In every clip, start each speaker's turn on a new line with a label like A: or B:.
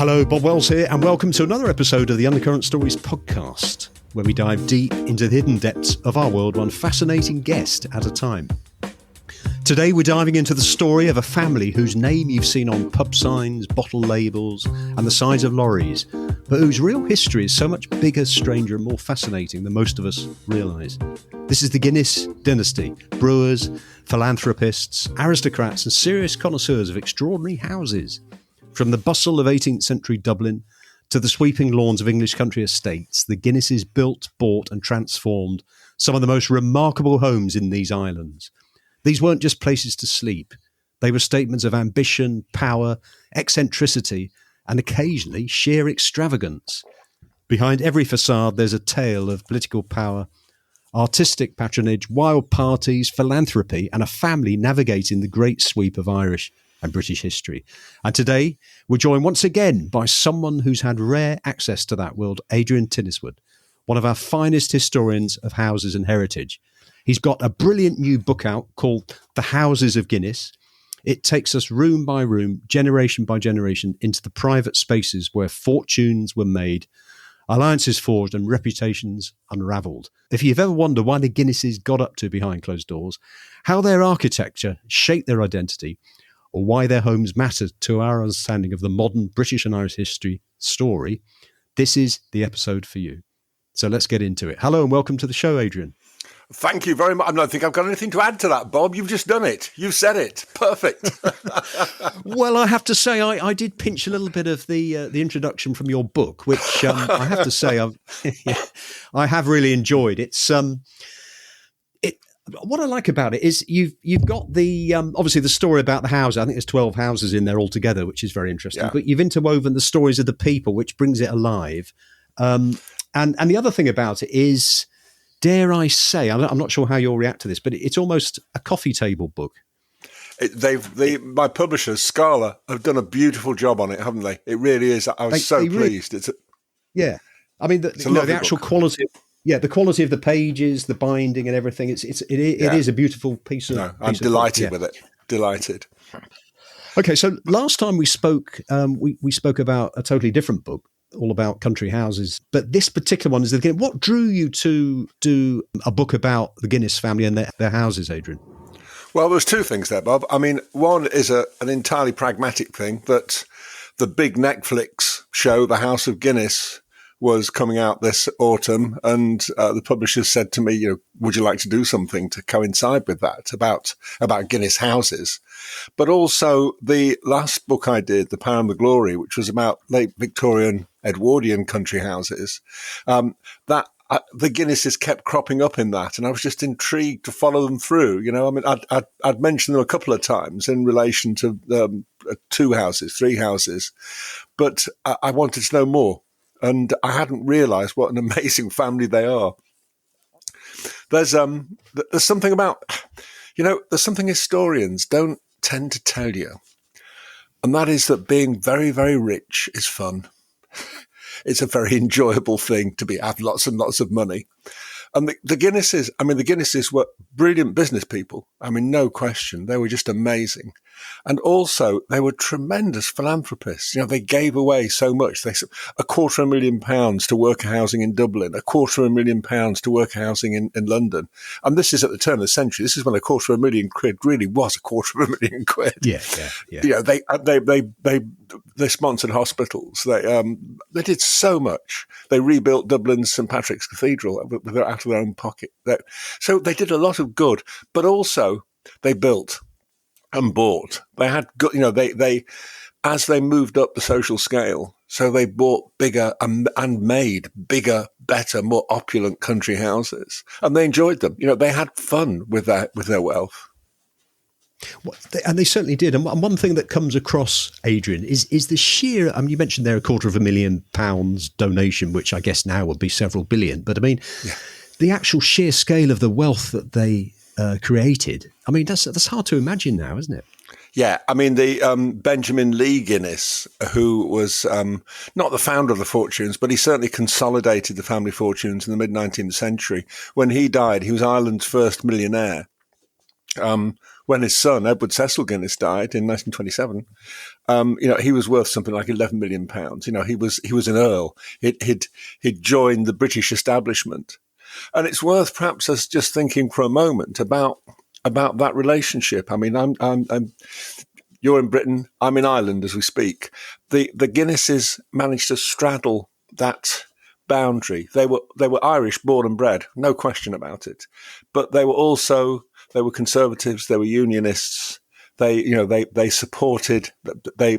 A: Hello, Bob Wells here, and welcome to another episode of the Undercurrent Stories podcast, where we dive deep into the hidden depths of our world, one fascinating guest at a time. Today we're diving into the story of a family whose name you've seen on pub signs, bottle labels, and the sides of lorries, but whose real history is so much bigger, stranger, and more fascinating than most of us realise. This is the Guinness dynasty: brewers, philanthropists, aristocrats, and serious connoisseurs of extraordinary houses. From the bustle of 18th century Dublin to the sweeping lawns of English country estates, the Guinnesses built, bought and transformed some of the most remarkable homes in these islands. These weren't just places to sleep. They were statements of ambition, power, eccentricity, and occasionally sheer extravagance. Behind every facade, there's a tale of political power, artistic patronage, wild parties, philanthropy, and a family navigating the great sweep of Irish and British history. And today, we're joined once again by someone who's had rare access to that world, Adrian Tinniswood, one of our finest historians of houses and heritage. He's got a brilliant new book out called The Houses of Guinness. It takes us room by room, generation by generation, into the private spaces where fortunes were made, alliances forged, and reputations unravelled. If you've ever wondered why the Guinnesses got up to behind closed doors, how their architecture shaped their identity, or why their homes mattered to our understanding of the modern British and Irish history story, this is the episode for you. So let's get into it. Hello and welcome to the show, Adrian.
B: Thank you very much. I don't think I've got anything to add to that, Bob. You've just done it. You've said it. Perfect.
A: Well, I have to say, I did pinch a little bit of the introduction from your book, which I have to say I have really enjoyed. It's what I like about it is you've got the obviously the story about the house. I think there's 12 houses in there altogether, which is very interesting. Yeah. But you've interwoven the stories of the people, which brings it alive. And the other thing about it is, dare I say, I'm not sure how you'll react to this, but it's almost a coffee table book.
B: My publishers, Scala, have done a beautiful job on it, haven't they? It really is. I was so pleased.
A: Yeah, I mean, the actual quality. Yeah, the quality of the pages, the binding, and everything. It is a beautiful piece of.
B: No, I'm delighted with it. Delighted.
A: Okay, so last time we spoke, we spoke about a totally different book, all about country houses. But this particular one is what drew you to do a book about the Guinness family and their houses, Adrian?
B: Well, there's two things there, Bob. I mean, one is an entirely pragmatic thing, that the big Netflix show, The House of Guinness, was coming out this autumn, and the publishers said to me, would you like to do something to coincide with that about Guinness houses? But also the last book I did, The Power and the Glory, which was about late Victorian Edwardian country houses, the Guinnesses kept cropping up in that, and I was just intrigued to follow them through. I mean, I'd mentioned them a couple of times in relation to 2 houses, 3 houses, but I wanted to know more. And I hadn't realised what an amazing family they are. There's something about, there's something historians don't tend to tell you. And that is that being very, very rich is fun. It's a very enjoyable thing to have lots and lots of money. And the Guinnesses were brilliant business people. I mean, no question. They were just amazing. And also, they were tremendous philanthropists. They gave away so much. They £250,000 to worker housing in Dublin, £250,000 to worker housing in London. And this is at the turn of the century. This is when £250,000 really was £250,000.
A: Yeah.
B: They sponsored hospitals. They did so much. They rebuilt Dublin's St Patrick's Cathedral out of their own pocket. So they did a lot of good, but also they built and bought. They had good, they as they moved up the social scale, so they bought bigger and made bigger, better, more opulent country houses, and they enjoyed them. They had fun with their wealth.
A: And they certainly did. And one thing that comes across, Adrian, is the sheer, you mentioned there £250,000 donation, which I guess now would be several billion. But the actual sheer scale of the wealth that they created, that's hard to imagine now, isn't it?
B: Yeah, I mean, the Benjamin Lee Guinness, who was not the founder of the fortunes, but he certainly consolidated the family fortunes in the mid-19th century. When he died, he was Ireland's first millionaire. When his son, Edward Cecil Guinness, died in 1927, he was worth something like £11 million. He was an earl. He'd joined the British establishment. And it's worth perhaps us just thinking for a moment about that relationship. I mean, you're in Britain, I'm in Ireland as we speak. The Guinnesses managed to straddle that boundary. They were Irish, born and bred, no question about it. But they were conservatives, they were unionists. They supported. They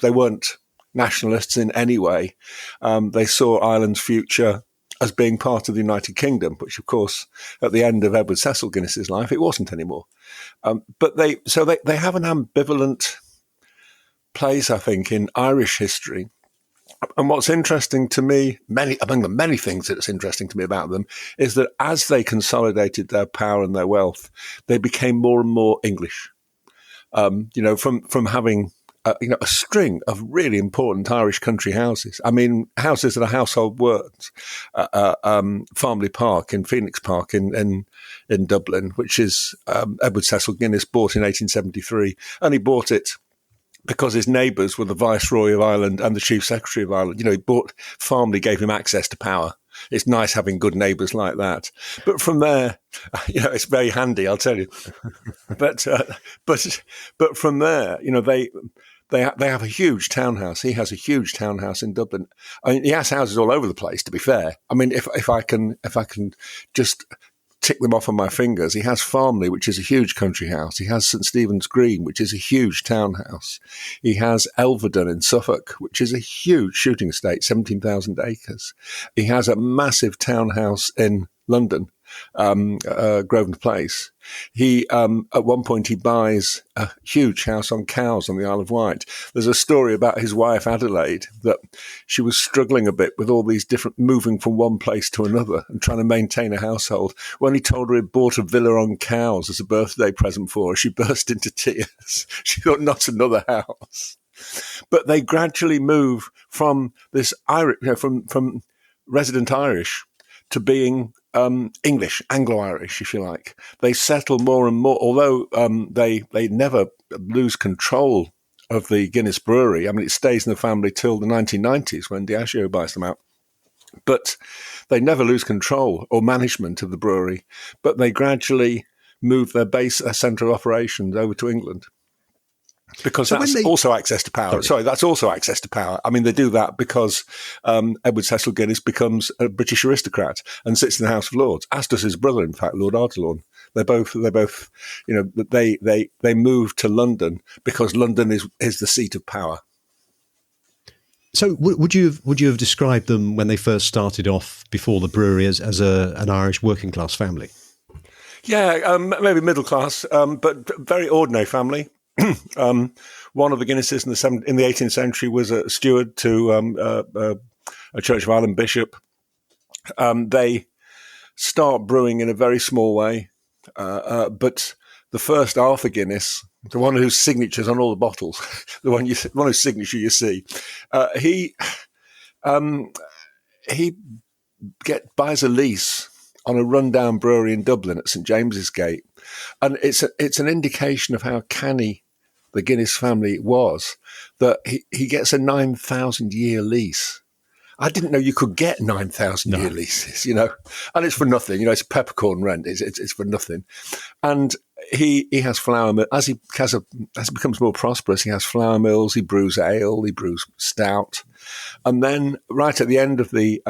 B: weren't nationalists in any way. They saw Ireland's future as being part of the United Kingdom, which, of course, at the end of Edward Cecil Guinness's life, it wasn't anymore. But they have an ambivalent place, I think, in Irish history. And what's interesting to me, among the many things that's interesting to me about them, is that as they consolidated their power and their wealth, they became more and more English. From having a string of really important Irish country houses. I mean, houses that are household words. Farmley Park in Phoenix Park in Dublin, which is Edward Cecil Guinness bought in 1873, and he bought it because his neighbours were the Viceroy of Ireland and the Chief Secretary of Ireland. Farmley gave him access to power. It's nice having good neighbours like that. But from there, it's very handy, I'll tell you. But from there, they have a huge townhouse. He has a huge townhouse in Dublin. I mean, he has houses all over the place, to be fair. I mean, if I can just tick them off on my fingers, he has Farmley, which is a huge country house. He has St Stephen's Green, which is a huge townhouse. He has Elverdon in Suffolk, which is a huge shooting estate, 17,000 acres. He has a massive townhouse in London, Grosvenor Place. He, at one point, he buys a huge house on Cowes on the Isle of Wight. There's a story about his wife, Adelaide, that she was struggling a bit with all these different, moving from one place to another and trying to maintain a household. When he told her he'd bought a villa on Cowes as a birthday present for her, she burst into tears. She thought, not another house. But they gradually move from this Irish, from resident Irish to being English, Anglo-Irish, if you like. They settle more and more, although they never lose control of the Guinness brewery. I mean, it stays in the family till the 1990s when Diageo buys them out. But they never lose control or management of the brewery, but they gradually move their centre of operations over to England. Because that's also access to power. Sorry, that's also access to power. I mean, they do that because Edward Cecil Guinness becomes a British aristocrat and sits in the House of Lords, as does his brother, in fact, Lord Ardilaun. They both, they move to London because London is the seat of power.
A: So, would you have described them when they first started off before the brewery as an Irish working class family?
B: Yeah, maybe middle class, but very ordinary family. One of the Guinnesses in the 18th century was a steward to a Church of Ireland bishop. They start brewing in a very small way, but the first Arthur Guinness, the one whose signature's on all the bottles, the one whose signature you see, he buys a lease on a rundown brewery in Dublin at St James's Gate, and it's an indication of how canny the Guinness family was, that he gets a 9,000-year lease. I didn't know you could get 9,000-year leases, and it's for nothing. It's peppercorn rent. It's for nothing. And he has flour mill. As he becomes more prosperous, he has flour mills. He brews ale. He brews stout. And then, right at the end of the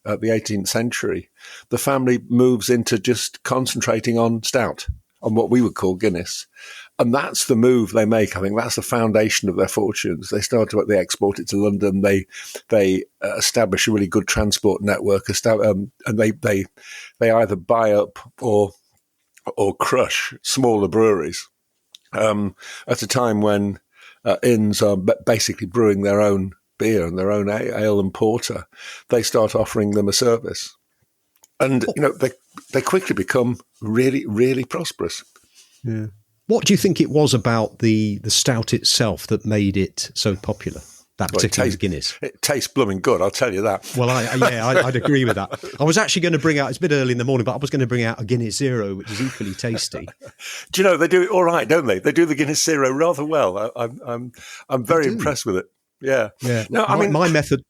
B: 18th century, the family moves into just concentrating on stout, on what we would call Guinness. And that's the move they make. I think that's the foundation of their fortunes. They they export it to London. They establish a really good transport network, and they either buy up or crush smaller breweries. At a time when inns are basically brewing their own beer and their own ale and porter, they start offering them a service, and they quickly become really, really prosperous.
A: Yeah. What do you think it was about the stout itself that made it so popular? that
B: Well,
A: particular Guinness.
B: It tastes blooming good, I'll tell you that.
A: Well, I'd agree with that. I was actually going to bring out, it's a bit early in the morning, but I was going to bring out a Guinness Zero, which is equally tasty.
B: Do you know, they do it all right, don't they? They do the Guinness Zero rather well. I'm very impressed with it. Yeah.
A: No, I mean, my method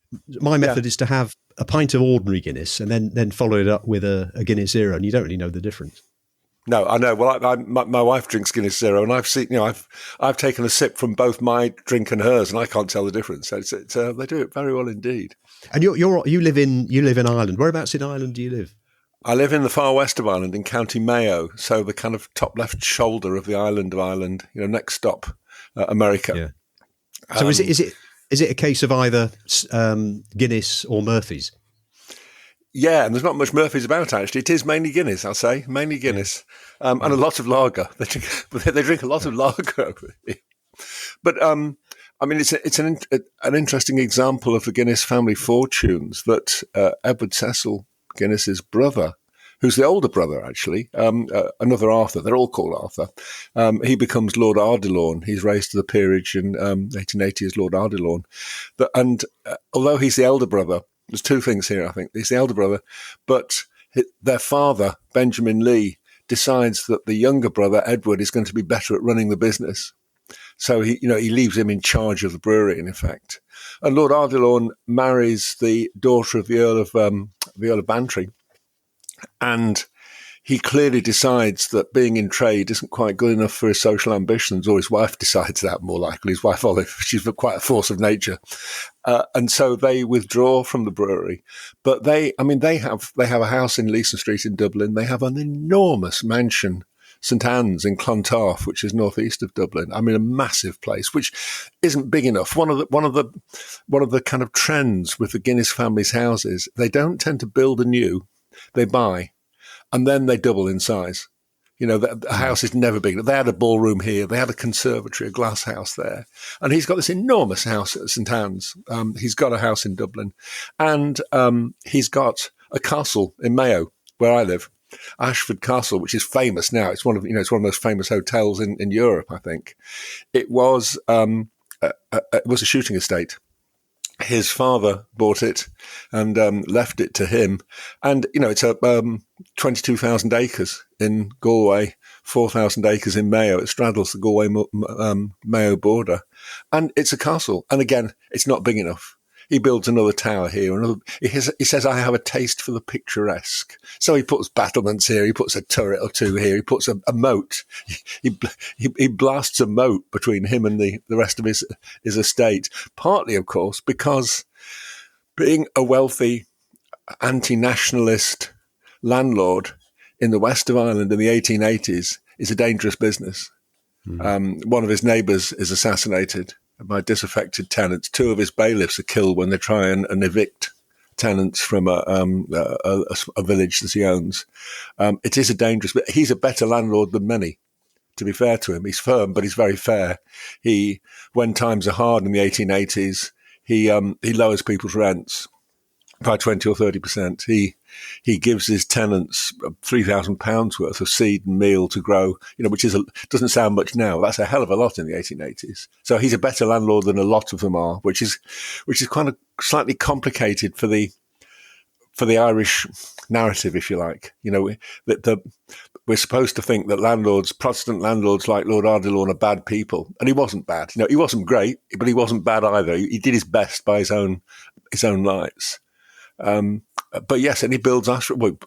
A: is to have a pint of ordinary Guinness and then follow it up with a Guinness Zero, and you don't really know the difference.
B: No, I know. Well, my wife drinks Guinness Zero, and I've seen, I've taken a sip from both my drink and hers, and I can't tell the difference. So they do it very well indeed.
A: And you live in Ireland. Whereabouts in Ireland do you live?
B: I live in the far west of Ireland, in County Mayo, so the kind of top left shoulder of the island of Ireland. Next stop, America.
A: Yeah. So is it a case of either Guinness or Murphy's?
B: Yeah, and there's not much Murphy's about, actually. It is mainly Guinness, I'll say. Mainly Guinness. And a lot of lager. They drink a lot of lager over here. But, I mean, it's an interesting example of the Guinness family fortunes that Edward Cecil Guinness's brother, who's the older brother, actually, another Arthur, they're all called Arthur, he becomes Lord Ardilaun. He's raised to the peerage in 1880 as Lord Ardilaun. And although he's the elder brother, there's two things here, I think. He's the elder brother, but their father, Benjamin Lee, decides that the younger brother, Edward, is going to be better at running the business. So he leaves him in charge of the brewery, in effect. And Lord Ardilaun marries the daughter of the Earl of Bantry, and he clearly decides that being in trade isn't quite good enough for his social ambitions, or his wife decides that more likely. His wife Olive, she's quite a force of nature, and so they withdraw from the brewery. But they have a house in Leeson Street in Dublin. They have an enormous mansion, St Anne's in Clontarf, which is northeast of Dublin. I mean, a massive place, which isn't big enough. One of the kind of trends with the Guinness family's houses, they don't tend to build anew; they buy. And then they double in size. The house is never big. They had a ballroom here. They had a conservatory, a glass house there. And he's got this enormous house at St Anne's. He's got a house in Dublin. And he's got a castle in Mayo, where I live, Ashford Castle, which is famous now. It's one of the most famous hotels in Europe, I think. It was a shooting estate. His father bought it and left it to him. And, it's 22,000 acres in Galway, 4,000 acres in Mayo. It straddles the Galway-Mayo border. And it's a castle. And again, it's not big enough. He builds another tower here. He says, I have a taste for the picturesque. So he puts battlements here. He puts a turret or two here. He puts a moat. He blasts a moat between him and the rest of his estate. Partly, of course, because being a wealthy anti-nationalist landlord in the west of Ireland in the 1880s is a dangerous business. One of his neighbours is assassinated by disaffected tenants. Two of his bailiffs are killed when they try and evict tenants from a village that he owns. It is a dangerous, but he's a better landlord than many, to be fair to him. He's firm, but he's very fair. When times are hard in the 1880s, he lowers people's rents by 20 or 30%. He gives his tenants £3,000 worth of seed and meal to grow, which doesn't sound much now. That's a hell of a lot in the 1880s. So he's a better landlord than a lot of them are, which is kind of slightly complicated for the Irish narrative, if you like. We're supposed to think that Protestant landlords like Lord Ardilaun are bad people, and he wasn't bad. He wasn't great, but he wasn't bad either. He did his best by his own lights. But yes, and he builds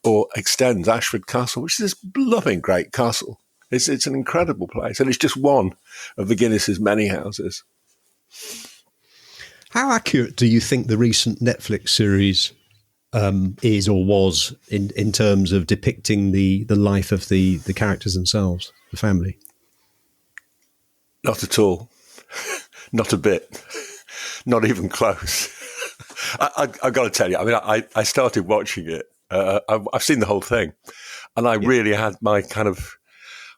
B: or extends Ashford Castle, which is this loving, great castle. It's an incredible place, and it's just one of the Guinness's many houses.
A: How accurate do you think the recent Netflix series is or was in terms of depicting the life of the characters themselves, the family?
B: Not at all. Not a bit. Not even close. I've got to tell you, I mean, I started watching it. I've seen the whole thing, and I really had my kind of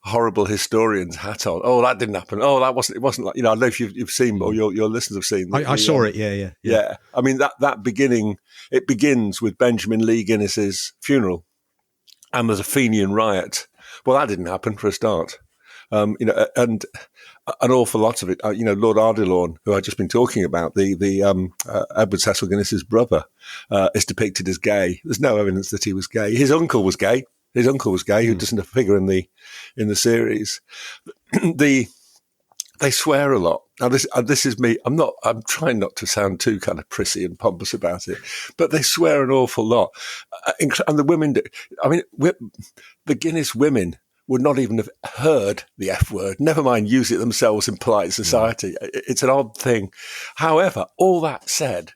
B: horrible historian's hat on. Oh, that didn't happen. Oh, it wasn't like, I don't know if you've seen, or your listeners have seen.
A: I saw it, yeah.
B: Yeah. I mean, that beginning, it begins with Benjamin Lee Guinness's funeral, and there's a Fenian riot. Well, that didn't happen for a start. And an awful lot of it, Lord Ardilaun, who I've just been talking about, the Edward Cecil Guinness's brother, is depicted as gay. There's no evidence that he was gay. His uncle was gay. Who doesn't figure in the series. They swear a lot. Now, this is me. I'm trying not to sound too kind of prissy and pompous about it, but they swear an awful lot. And the women do. I mean, the Guinness women would not even have heard the F word, never mind use it themselves in polite society. It's an odd thing. However, all that said,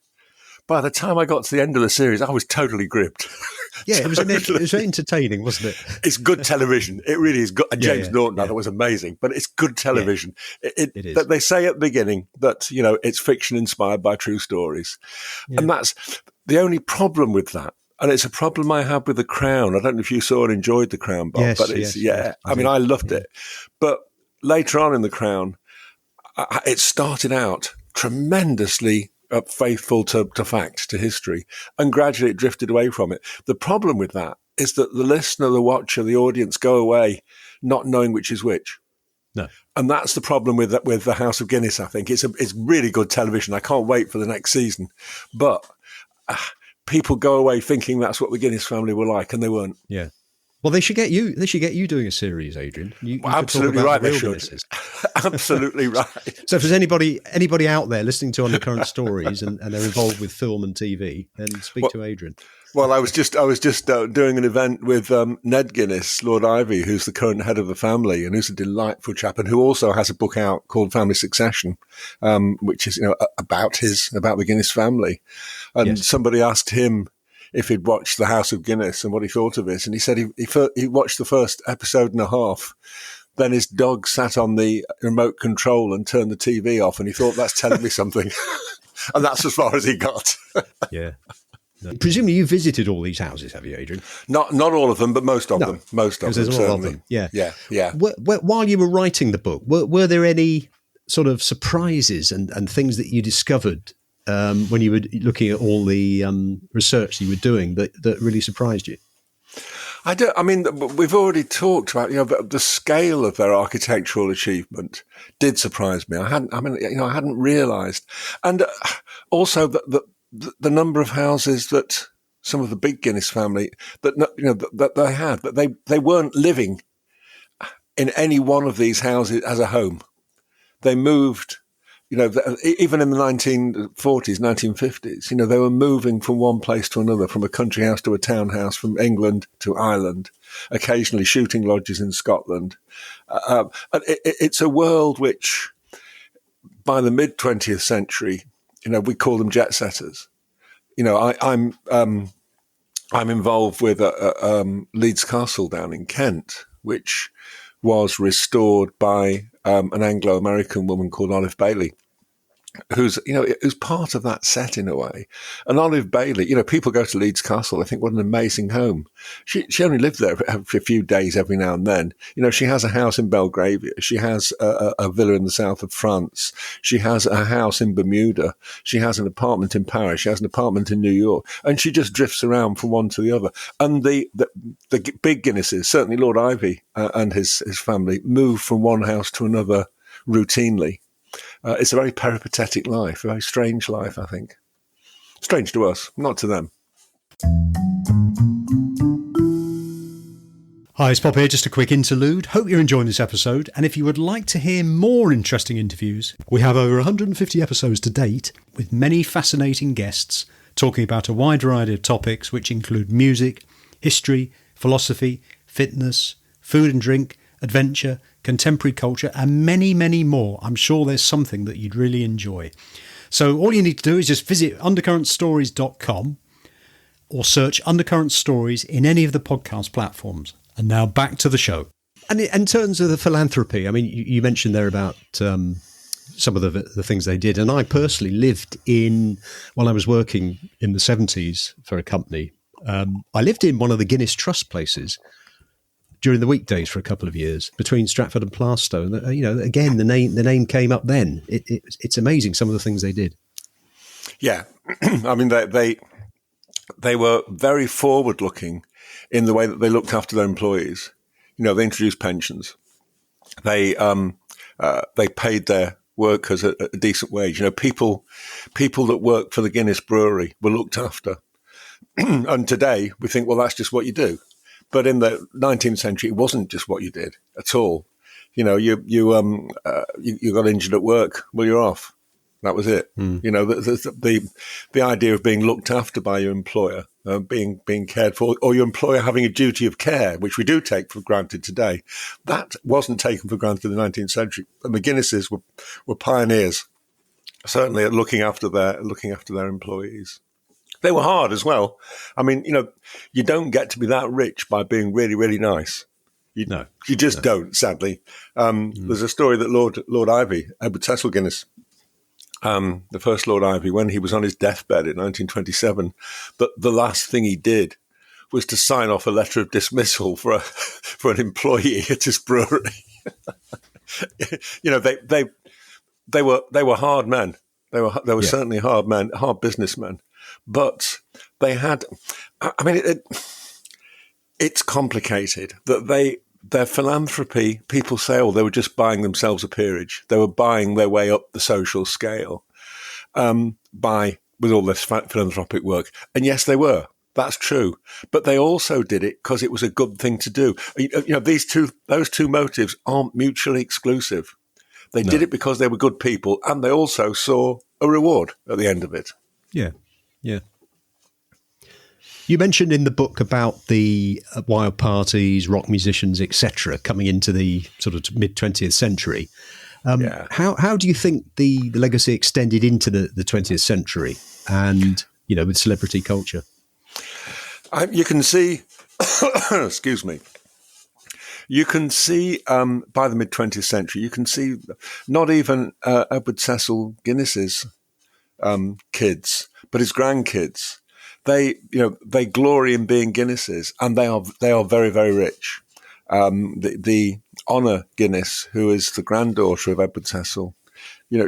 B: by the time I got to the end of the series, I was totally gripped.
A: Yeah, it was entertaining, wasn't it?
B: It's good television. It really is good. And James Norton, I thought, was amazing, but it's good television. It is. They say at the beginning that, it's fiction inspired by true stories. Yeah. And that's the only problem with that. And it's a problem I have with The Crown. I don't know if you saw and enjoyed The Crown, Bob, but I loved it. But later on in The Crown, it started out tremendously faithful to fact, to history, and gradually it drifted away from it. The problem with that is that the listener, the watcher, the audience go away not knowing which is which.
A: No.
B: And that's the problem with the House of Guinness, I think. It's really good television. I can't wait for the next season. But people go away thinking that's what the Guinness family were like, and they weren't.
A: Yeah. Well, they should get you doing a series, Adrian. You
B: absolutely right. They should. Absolutely right.
A: So if there's anybody out there listening to Undercurrent Stories and they're involved with film and TV, then speak to Adrian.
B: Well, I was just doing an event with Ned Guinness, Lord Ivy, who's the current head of the family and who's a delightful chap, and who also has a book out called Family Succession, which is about the Guinness family. And somebody asked him if he'd watched The House of Guinness and what he thought of it, and he said he watched the first episode and a half. Then his dog sat on the remote control and turned the TV off, and he thought, that's telling me something. And that's as far as he got.
A: Yeah. No. Presumably you visited all these houses, have you, Adrian?
B: Not all of them, but most of them. Most of them,
A: there's a lot of them. Yeah.
B: Yeah.
A: While you were writing the book, were there any sort of surprises and things that you discovered when you were looking at all the research you were doing that really surprised you?
B: We've already talked about, the scale of their architectural achievement did surprise me. I hadn't realised. And also the number of houses that some of the big Guinness family that they had, but they weren't living in any one of these houses as a home. They moved, even in the 1940s, 1950s, they were moving from one place to another, from a country house to a townhouse, from England to Ireland, occasionally shooting lodges in Scotland. It's a world which, by the mid-20th century, we call them jet setters. I'm involved with Leeds Castle down in Kent, which was restored by an Anglo-American woman called Olive Bailey, who's part of that set in a way. And Olive Bailey, people go to Leeds Castle, they think, what an amazing home. She only lived there for a few days every now and then. She has a house in Belgravia. She has a villa in the south of France. She has a house in Bermuda. She has an apartment in Paris. She has an apartment in New York. And she just drifts around from one to the other. And the big Guinnesses, certainly Lord Ivy and his family, move from one house to another routinely. It's a very peripatetic life, a very strange life, I think. Strange to us, not to them.
A: Hi, it's Bob here, just a quick interlude. Hope you're enjoying this episode, and if you would like to hear more interesting interviews, we have over 150 episodes to date, with many fascinating guests talking about a wide variety of topics which include music, history, philosophy, fitness, food and drink, adventure, contemporary culture, and many, many more. I'm sure there's something that you'd really enjoy. So all you need to do is just visit undercurrentstories.com or search Undercurrent Stories in any of the podcast platforms. And now back to the show. And in terms of the philanthropy, I mean, you mentioned there about some of the things they did. And I personally lived while I was working in the 70s for a company, I lived in one of the Guinness Trust places during the weekdays for a couple of years between Stratford and Plaistow. And, again, the name came up then. It's amazing some of the things they did.
B: Yeah. I mean, they were very forward-looking in the way that they looked after their employees. They introduced pensions. They paid their workers a decent wage. People that work for the Guinness brewery were looked after. And today we think, well, that's just what you do. But in the 19th century, it wasn't just what you did at all. You got injured at work. Well, you're off. That was it. The idea of being looked after by your employer, being cared for, or your employer having a duty of care, which we do take for granted today, that wasn't taken for granted in the 19th century. And the Guinnesses were pioneers, certainly at looking after their employees. They were hard as well. I mean, you don't get to be that rich by being really, really nice. You just don't, sadly. There's a story that Lord Ivy, Edward Cecil Guinness, the first Lord Ivy, when he was on his deathbed in 1927, the last thing he did was to sign off a letter of dismissal for an employee at his brewery. They were hard men. They were certainly hard men, hard businessmen. But they had, it's complicated that their philanthropy, people say, they were just buying themselves a peerage. They were buying their way up the social scale with all this philanthropic work. And yes, they were. That's true. But they also did it because it was a good thing to do. Those two motives aren't mutually exclusive. They did it because they were good people, and they also saw a reward at the end of it.
A: Yeah. Yeah. You mentioned in the book about the wild parties, rock musicians, etc., coming into the sort of mid-20th century. How do you think the legacy extended into the 20th century and, with celebrity culture?
B: You can see, excuse me, you can see by the mid-20th century, you can see not even Edward Cecil Guinness's kids, but his grandkids. They glory in being Guinnesses, and they are very, very rich. The Honor Guinness, who is the granddaughter of Edward Cecil,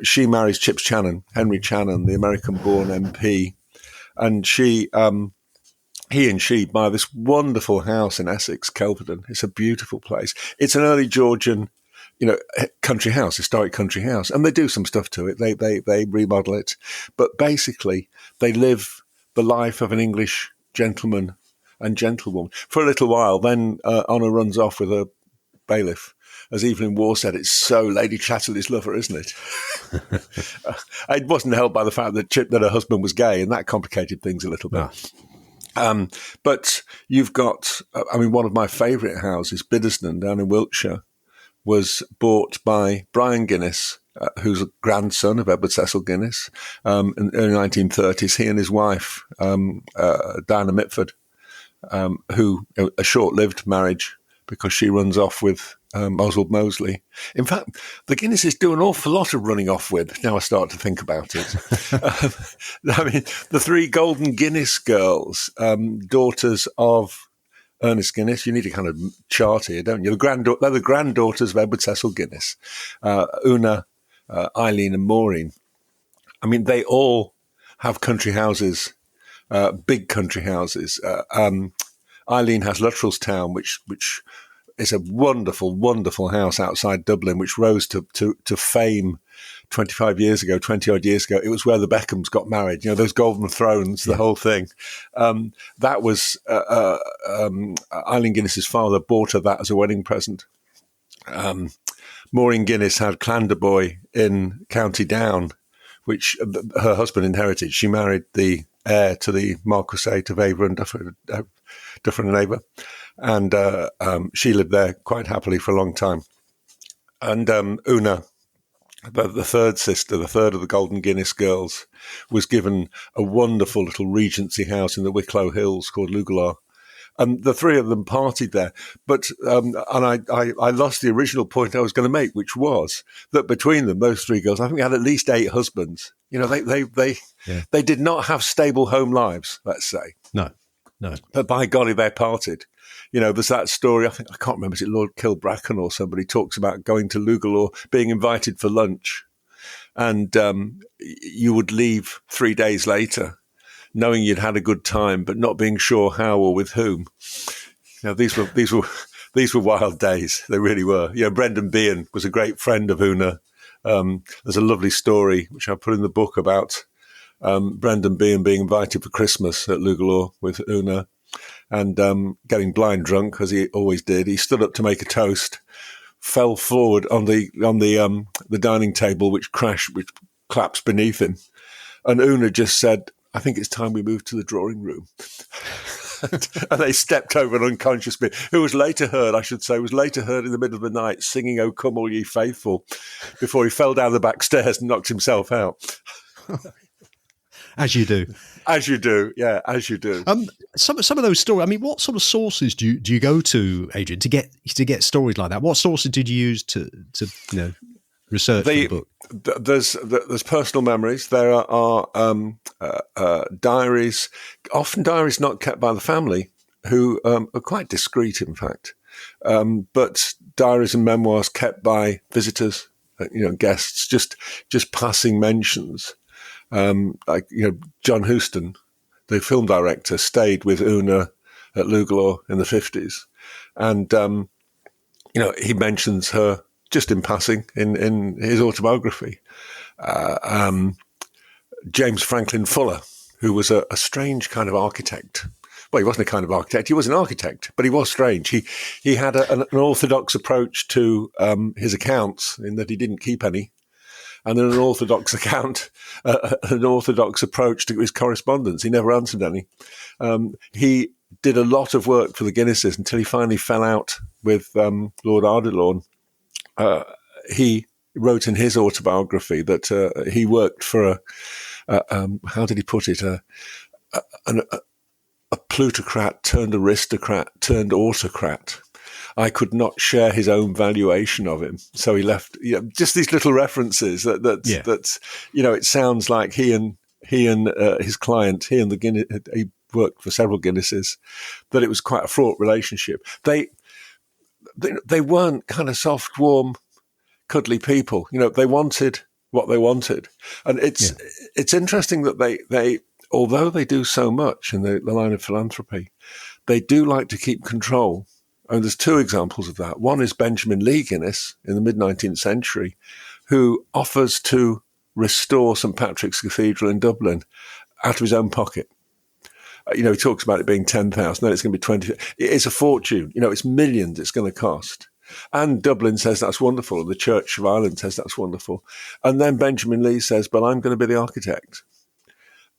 B: she marries Chips Channon, Henry Channon, the American-born MP, and he and she buy this wonderful house in Essex, Kelvedon. It's a beautiful place. It's an early Georgian, country house, historic country house, and they do some stuff to it. They remodel it, but basically they live the life of an English gentleman and gentlewoman for a little while. Then Honor runs off with a bailiff. As Evelyn Waugh said, it's so Lady Chatterley's lover, isn't it? It wasn't helped by the fact that her husband was gay, and that complicated things a little bit. No. But you've got, one of my favourite houses, Biddesden, down in Wiltshire, was bought by Brian Guinness, who's a grandson of Edward Cecil Guinness. In the early 1930s, he and his wife, Diana Mitford, who a short-lived marriage because she runs off with Oswald Mosley. In fact, the Guinnesses do an awful lot of running off with, now I start to think about it. The three Golden Guinness girls, daughters of Ernest Guinness, you need a kind of chart here, don't you? They're the granddaughters of Edward Cecil Guinness, Una, Eileen and Maureen. They all have country houses, big country houses. Eileen has Luttrell's Town, which is a wonderful, wonderful house outside Dublin, which rose to fame 20-odd years ago. It was where the Beckhams got married, those golden thrones, the whole thing. That was Eileen Guinness's father bought her that as a wedding present. Maureen Guinness had Clanderboy in County Down, which her husband inherited. She married the heir to the Marquisate of Ava and Dufferin and Ava, and she lived there quite happily for a long time. And Una, the third sister, the third of the Golden Guinness girls, was given a wonderful little Regency house in the Wicklow Hills called Lugalar. And the three of them partied there. But I lost the original point I was going to make, which was that between them, those three girls, I think they had at least 8 husbands. They did not have stable home lives, let's say.
A: No.
B: But by golly, they parted. There's that story, I can't remember, is it Lord Kilbracken or somebody talks about going to Lugalore, being invited for lunch. And you would leave 3 days later, knowing you'd had a good time, but not being sure how or with whom. These were these were wild days. They really were. Brendan Behan was a great friend of Una. There's a lovely story, which I put in the book, about Brendan Behan being invited for Christmas at Lugalore with Una and getting blind drunk, as he always did. He stood up to make a toast, fell forward on the dining table, which collapsed beneath him. And Una just said, "I think it's time we move to the drawing room." And they stepped over an unconscious man, who was later heard in the middle of the night singing "O Come All Ye Faithful" before he fell down the back stairs and knocked himself out.
A: As you do.
B: As you do, yeah, as you do.
A: Some of those stories, I memean, what sort of sources do you go to, Adrian, to get stories like that? What sources did you use to research the book?
B: There's personal memories. There are diaries, often diaries not kept by the family, who are quite discreet, in fact, but diaries and memoirs kept by visitors, guests, just passing mentions. Like John Huston, the film director, stayed with Una at Lugalore in the 50s, and he mentions her just in passing in his autobiography. James Franklin Fuller, who was a strange kind of architect. Well, he wasn't a kind of architect. He was an architect, but he was strange. He had an orthodox approach to his accounts, in that he didn't keep any, and an orthodox an orthodox approach to his correspondence. He never answered any. He did a lot of work for the Guinnesses until he finally fell out with Lord Ardilaun. He wrote in his autobiography that he worked for how did he put it? A plutocrat turned aristocrat turned autocrat. I could not share his own valuation of him, so he left. Just these little references that it sounds like he and his client, he worked for several Guinnesses, that it was quite a fraught relationship. They weren't kind of soft, warm, cuddly people. They wanted what they wanted, and it's interesting that they although they do so much in the line of philanthropy, they do like to keep control. And there's two examples of that. One is Benjamin Lee Guinness in the mid-19th century, who offers to restore St. Patrick's Cathedral in Dublin out of his own pocket. He talks about it being 10,000, then it's going to be 20. It's a fortune. It's millions it's going to cost. And Dublin says that's wonderful, and the Church of Ireland says that's wonderful. And then Benjamin Lee says, but I'm going to be the architect.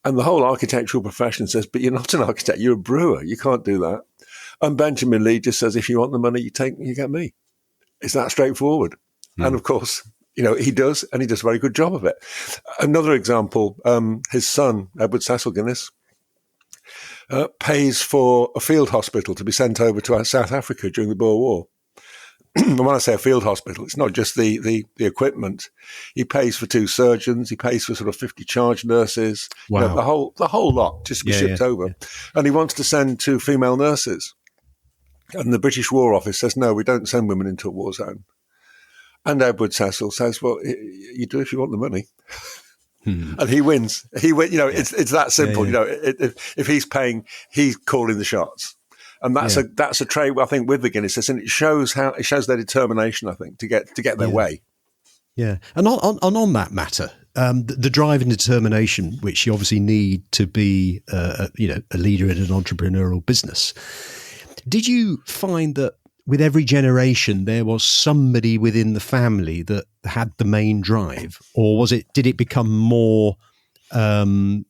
B: And the whole architectural profession says, but you're not an architect, you're a brewer. You can't do that. And Benjamin Lee just says, if you want the money, you get me. It's that straightforward. Mm. And of course, he does, and he does a very good job of it. Another example, his son, Edward Cecil Guinness, pays for a field hospital to be sent over to South Africa during the Boer War. And when I say a field hospital, it's not just the equipment. He pays for 2 surgeons. He pays for sort of 50 charge nurses.
A: Wow.
B: The whole lot just to be shipped over. Yeah. And he wants to send 2 female nurses. And the British War Office says, no, we don't send women into a war zone. And Edward Cecil says, well, you do if you want the money. And he wins. It's that simple. Yeah. If he's paying, he's calling the shots. And that's a trade, I think, with the Guinnesses, and it shows their determination, I think, to get their way.
A: Yeah, and on that matter, the drive and determination which you obviously need to be, a leader in an entrepreneurial business. Did you find that with every generation there was somebody within the family that had the main drive, or did it become more, more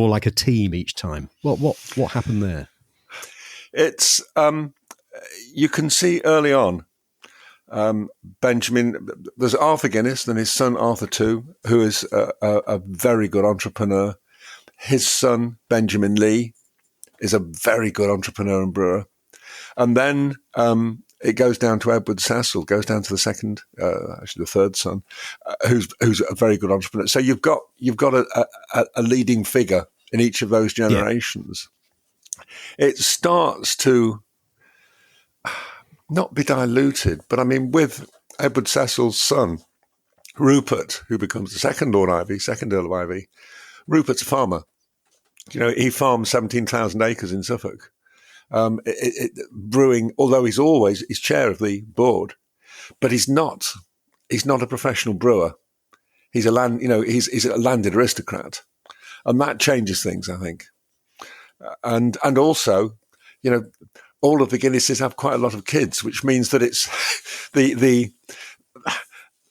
A: like a team each time? What happened there?
B: It's you can see early on, Benjamin. There's Arthur Guinness, then his son Arthur too, who is a very good entrepreneur. His son Benjamin Lee is a very good entrepreneur and brewer, and then it goes down to Edward Cecil, goes down to the second, actually the third son, who's a very good entrepreneur. So you've got a leading figure in each of those generations. Yeah. It starts to not be diluted, but I mean, with Edward Cecil's son, Rupert, who becomes the second Lord Ivy, second Earl of Ivy, Rupert's a farmer. He farms 17,000 acres in Suffolk. Brewing, although he's chair of the board, but he's not a professional brewer. He's he's a landed aristocrat, and that changes things, I think. And also, all of the Guinnesses have quite a lot of kids, which means that it's the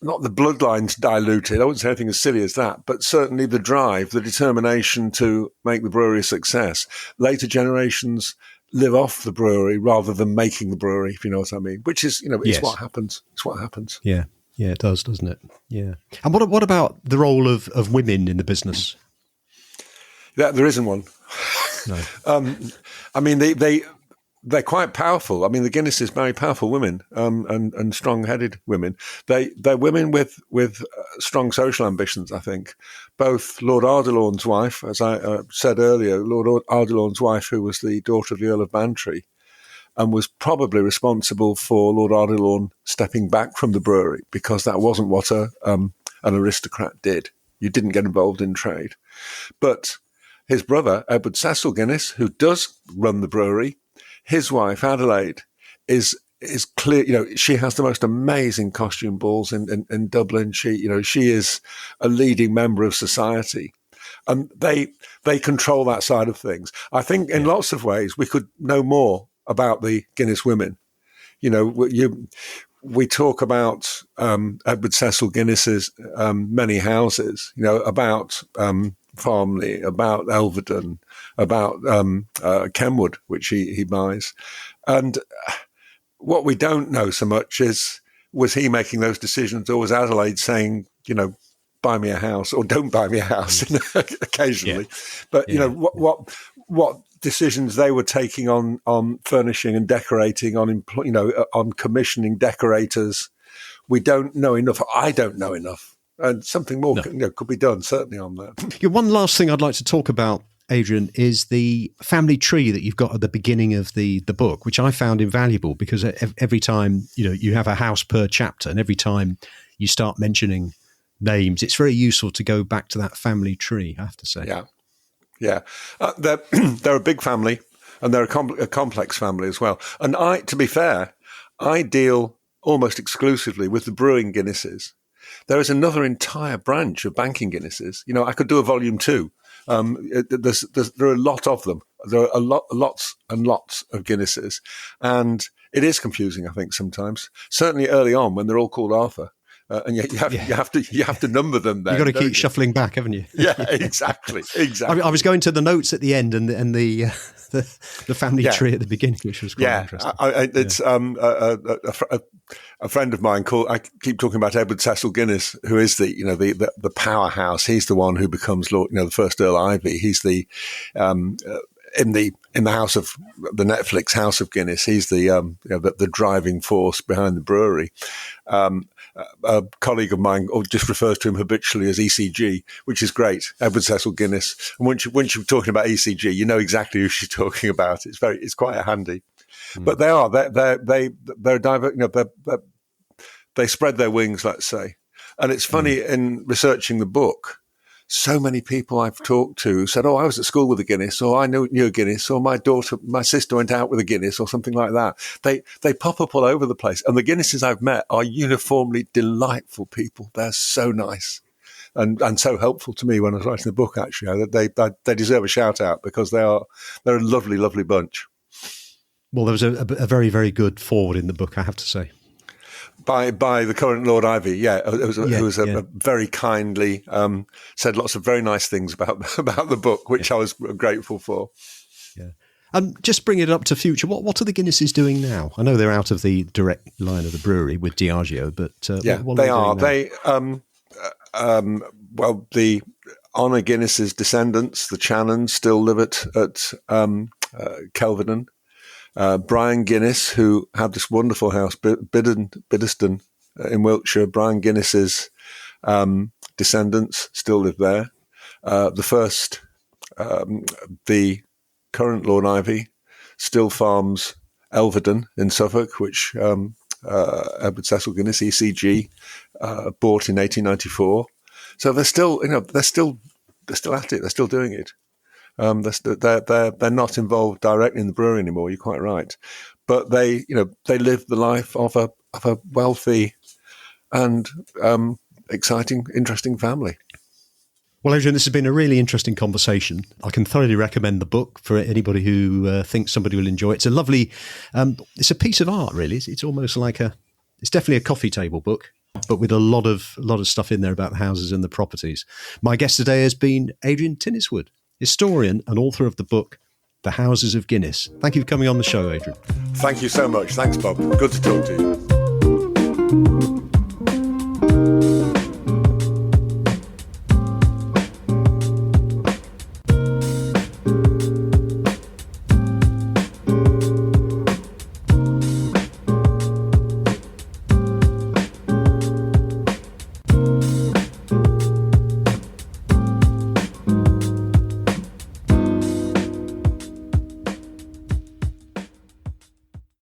B: not the bloodlines diluted. I wouldn't say anything as silly as that, but certainly the drive, the determination to make the brewery a success. Later generations live off the brewery rather than making the brewery, if you know what I mean, which is, it's what happens. It's what happens.
A: Yeah. Yeah, it does, doesn't it? Yeah. And what about the role of women in the business?
B: There isn't one.
A: No.
B: I mean, they're quite powerful. I mean, the Guinnesses very powerful women, and strong-headed women. They're women with strong social ambitions, I think. Both Lord Ardilaun's wife, as I said earlier, Lord Ardilaun's wife, who was the daughter of the Earl of Bantry, and was probably responsible for Lord Ardilaun stepping back from the brewery, because that wasn't what an aristocrat did. You didn't get involved in trade. But his brother, Edward Cecil Guinness, who does run the brewery, his wife, Adelaide, is clear. She has the most amazing costume balls in Dublin. She is a leading member of society. And they control that side of things. I think in lots of ways we could know more about the Guinness women. We talk about Edward Cecil Guinness's many houses, about Farmley, about Elvedon, about Kenwood, which he buys. And what we don't know so much is, was he making those decisions, or was Adelaide saying, buy me a house, or don't buy me a house occasionally? But, what decisions they were taking on furnishing and decorating, on commissioning decorators, we don't know enough. I don't know enough. And something more could be done, certainly, on that.
A: One last thing I'd like to talk about, Adrian, is the family tree that you've got at the beginning of the book, which I found invaluable, because every time, you have a house per chapter, and every time you start mentioning names, it's very useful to go back to that family tree, I have to say.
B: Yeah. They're a big family, and they're a complex family as well. And to be fair, I deal almost exclusively with the brewing Guinnesses. There is another entire branch of banking Guinnesses. I could do a volume 2. There are a lot of them. There are lots and lots of Guinnesses, and it is confusing, I think, sometimes. Certainly early on, when they're all called Arthur, and you have to number them. Then
A: you've got to keep shuffling back, haven't you?
B: Yeah, exactly.
A: I was going to the notes at the end and the family tree at the beginning, which was quite interesting.
B: It's a friend of mine I keep talking about Edward Cecil Guinness, who is the powerhouse. He's the one who becomes Lord, the first Earl Ivy. He's the in the house of the Netflix House of Guinness. He's the driving force behind the brewery. A colleague of mine just refers to him habitually as ECG, which is great. Edward Cecil Guinness. And once you're talking about ECG, you know exactly who she's talking about. It's quite handy. But they spread their wings, let's say. And it's funny, in researching the book, so many people I've talked to said, "Oh, I was at school with a Guinness," or "I knew a Guinness," or my sister went out with a Guinness," or something like that. They pop up all over the place. And the Guinnesses I've met are uniformly delightful people. They're so nice and so helpful to me when I was writing the book, actually. They deserve a shout out, because they're a lovely, lovely bunch.
A: Well, there was a very, very good foreword in the book, I have to say.
B: By the current Lord Ivy, who was a very kindly said lots of very nice things about the book, which I was grateful for.
A: Yeah, just bring it up to future. What are the Guinnesses doing now? I know they're out of the direct line of the brewery with Diageo, but what
B: they
A: are
B: they the Honor Guinness's descendants, the Channons, still live at Kelvedon. Brian Guinness, who had this wonderful house, Biddesden in Wiltshire. Brian Guinness's descendants still live there. The current Lord Ivy still farms Elvedon in Suffolk, which Edward Cecil Guinness, ECG, bought in 1894. So they're still at it. They're still doing it. They're not involved directly in the brewery anymore. You're quite right, but they live the life of a wealthy and exciting, interesting family.
A: Well, Adrian, this has been a really interesting conversation. I can thoroughly recommend the book for anybody who thinks somebody will enjoy it. It's a lovely, it's a piece of art, really. It's almost like it's definitely a coffee table book, but with a lot of stuff in there about the houses and the properties. My guest today has been Adrian Tinniswood, historian and author of the book, The Houses of Guinness. Thank you for coming on the show, Adrian.
B: Thank you so much. Thanks, Bob. Good to talk to you.